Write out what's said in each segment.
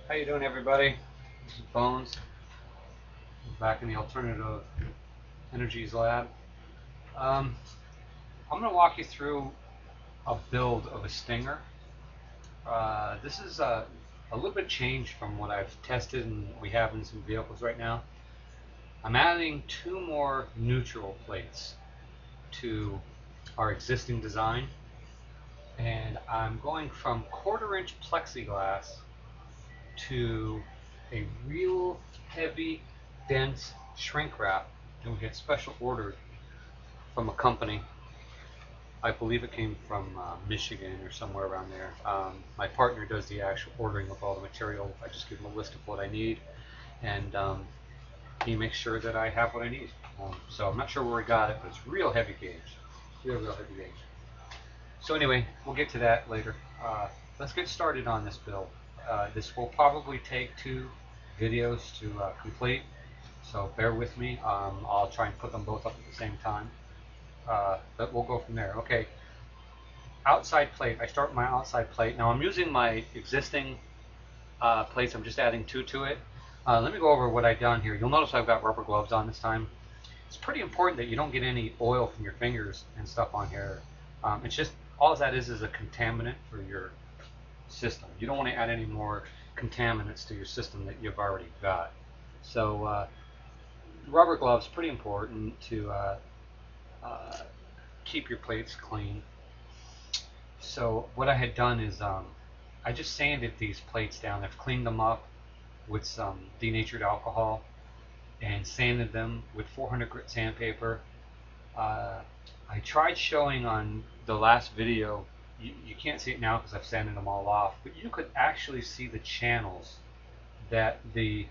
How you doing, everybody? This is Bones, back in the Alternative Energies Lab. Um, I'm going to walk you through a build of a Stinger. This is a little bit changed from what I've tested and we have in some vehicles right now. I'm adding two more neutral plates to our existing design, and I'm going from quarter-inch plexiglass to a real heavy, dense shrink wrap that we had special ordered from a company. I believe it came from Michigan or somewhere around there. My partner does the actual ordering of all the material. I just give him a list of what I need, and he makes sure that I have what I need. So I'm not sure where we got it, but it's real heavy gauge. Real heavy gauge. So anyway, we'll get to that later. Let's get started on this build. This will probably take 2 videos to complete, so bear with me. I'll try and put them both up at the same time, but we'll go from there. Okay, outside plate. I start with my outside plate. Now I'm using my existing plates. I'm just adding 2 to it. Let me go over what I've done here. You'll notice I've got rubber gloves on this time. It's pretty important that you don't get any oil from your fingers and stuff on here. It's just, all that is a contaminant for your system. You don't want to add any more contaminants to your system that you've already got. So rubber gloves, pretty important to keep your plates clean. So what I had done is I just sanded these plates down. I've cleaned them up with some denatured alcohol and sanded them with 400 grit sandpaper. I tried showing on the last video, you can't see it now because I've sanded them all off, but you could actually see the channels that the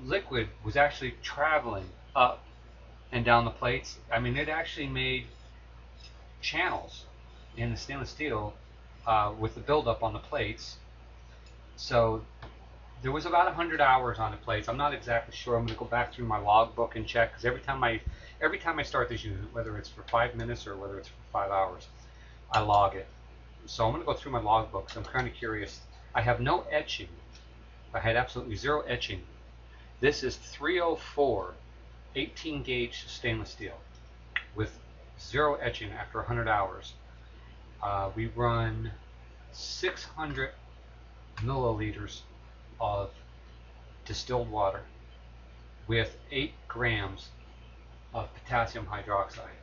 liquid was actually traveling up and down the plates. I mean, it actually made channels in the stainless steel with the buildup on the plates. So there was about 100 hours on the plates. I'm not exactly sure. I'm going to go back through my logbook and check, because every time I start this unit, whether it's for 5 minutes or whether it's for 5 hours, I log it. So I'm going to go through my logbook. So I'm kind of curious. I have no etching. I had absolutely zero etching. This is 304 18 gauge stainless steel with zero etching after 100 hours. We run 600 milliliters of distilled water with 8 grams of potassium hydroxide.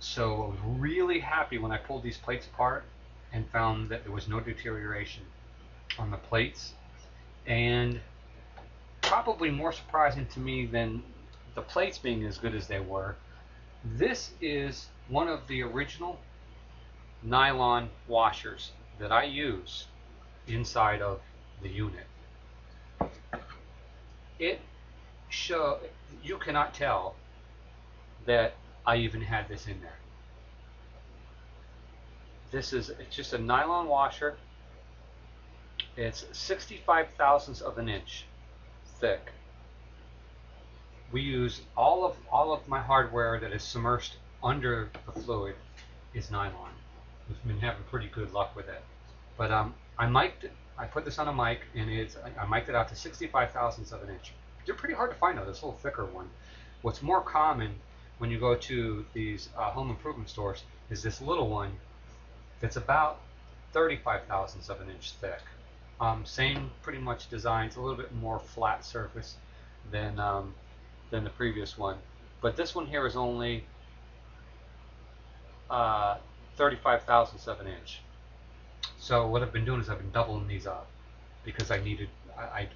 So I was really happy when I pulled these plates apart and found that there was no deterioration on the plates. And probably more surprising to me than the plates being as good as they were, this is one of the original nylon washers that I use inside of the unit. You cannot tell that I even had this in there. It's just a nylon washer. It's 65 thousandths of an inch thick. We use all of my hardware that is submerged under the fluid is nylon. We've been having pretty good luck with it. But I mic'd it. I put this on a mic, and I mic'd it out to 65 thousandths of an inch. They're pretty hard to find though. This little thicker one. What's more common when you go to these home improvement stores is this little one that's about 35 thousandths of an inch thick. Same pretty much design. It's a little bit more flat surface than the previous one, but this one here is only 35 thousandths of an inch. So what I've been doing is I've been doubling these up because I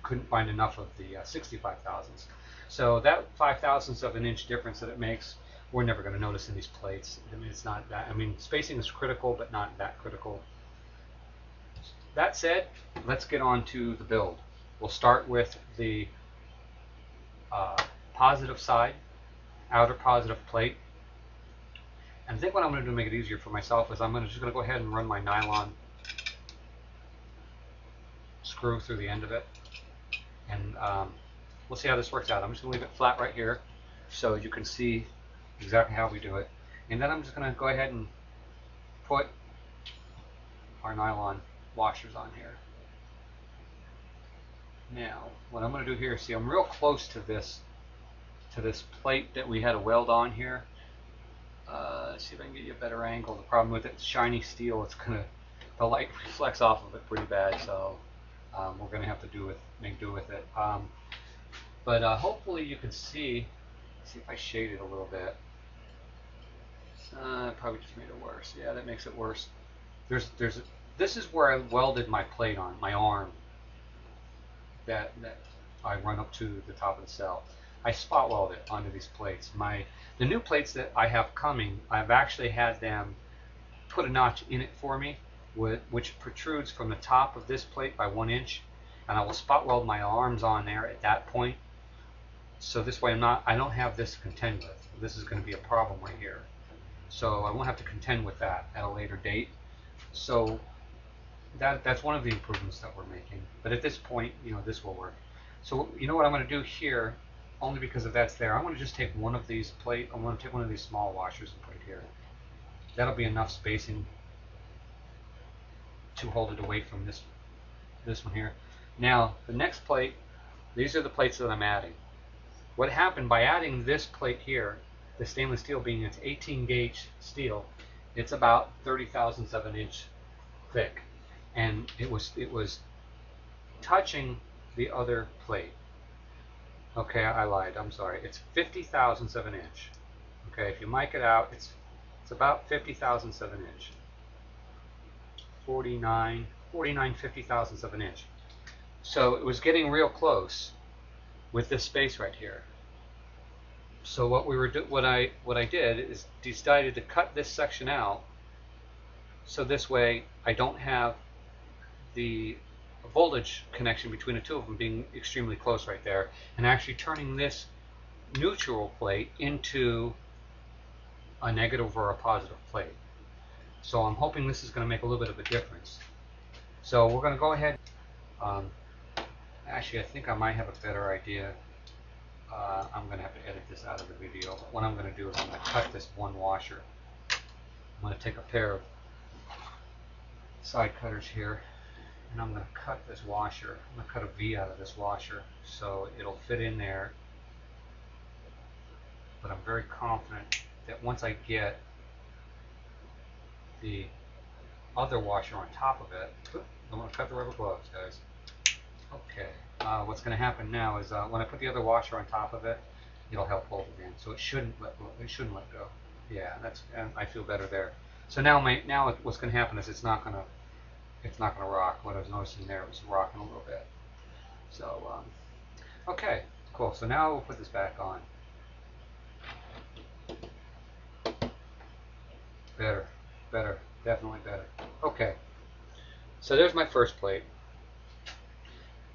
couldn't find enough of the 65 thousandths. So that 5 thousandths of an inch difference that it makes, we're never going to notice in these plates. I mean, it's not that. I mean, spacing is critical, but not that critical. That said, let's get on to the build. We'll start with the positive side, outer positive plate. And I think what I'm going to do to make it easier for myself is I'm just going to go ahead and run my nylon screw through the end of it. And we'll see how this works out. I'm just going to leave it flat right here so you can see exactly how we do it. And then I'm just going to go ahead and put our nylon washers on here. Now, what I'm going to do here, see, I'm real close to this plate that we had a weld on here. Let's see if I can get you a better angle. The problem with it's shiny steel, it's gonna, the light reflects off of it pretty bad, so we're gonna have to make do with it. But hopefully you can see if I shade it a little bit. Probably just made it worse. Yeah, that makes it worse. This is where I welded my plate on, my arm that I run up to the top of the cell. I spot weld it onto these plates. The new plates that I have coming, I've actually had them put a notch in it for me, which protrudes from the top of this plate by 1 inch, and I will spot weld my arms on there at that point. So this way I don't have this to contend with. This is going to be a problem right here. So I won't have to contend with that at a later date. So that's one of the improvements that we're making. But at this point, this will work. So you know what I'm going to do here, only because of that's there. I'm going to just take one of these I'm going to take one of these small washers and put it here. That'll be enough spacing to hold it away from this one here. Now the next plate, these are the plates that I'm adding. What happened by adding this plate here, the stainless steel being its 18 gauge steel, it's about 30 thousandths of an inch thick, and it was touching the other plate. Okay, I lied. I'm sorry. It's 50 thousandths of an inch. Okay, if you mic it out, it's about 50 thousandths of an inch. 49, 50 thousandths of an inch. So it was getting real close with this space right here. So what I did is decided to cut this section out, so this way I don't have the voltage connection between the two of them being extremely close right there, and actually turning this neutral plate into a negative or a positive plate. So I'm hoping this is going to make a little bit of a difference. So we're going to go ahead. Actually, I think I might have a better idea. I'm going to have to edit this out of the video. But what I'm going to do is I'm going to cut this one washer. I'm going to take a pair of side cutters here, and I'm going to cut this washer. I'm going to cut a V out of this washer so it'll fit in there. But I'm very confident that once I get the other washer on top of it, I'm going to cut the rubber gloves, guys. Okay, what's going to happen now is when I put the other washer on top of it, it'll help hold it in, so it shouldn't let go. Yeah, I feel better there. So now what's going to happen is it's not going to rock. What I was noticing there, it was rocking a little bit. So okay, cool. So now we'll put this back on. Better, definitely better. Okay, so there's my first plate.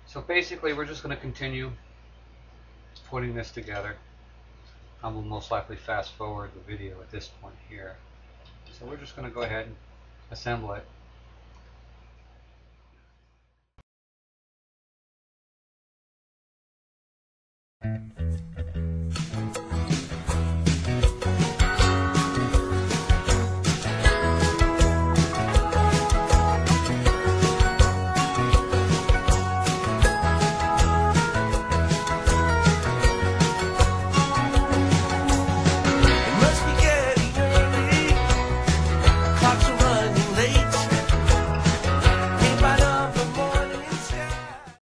So basically we're just going to continue putting this together. I will most likely fast forward the video at this point here. So we're just going to go ahead and assemble it.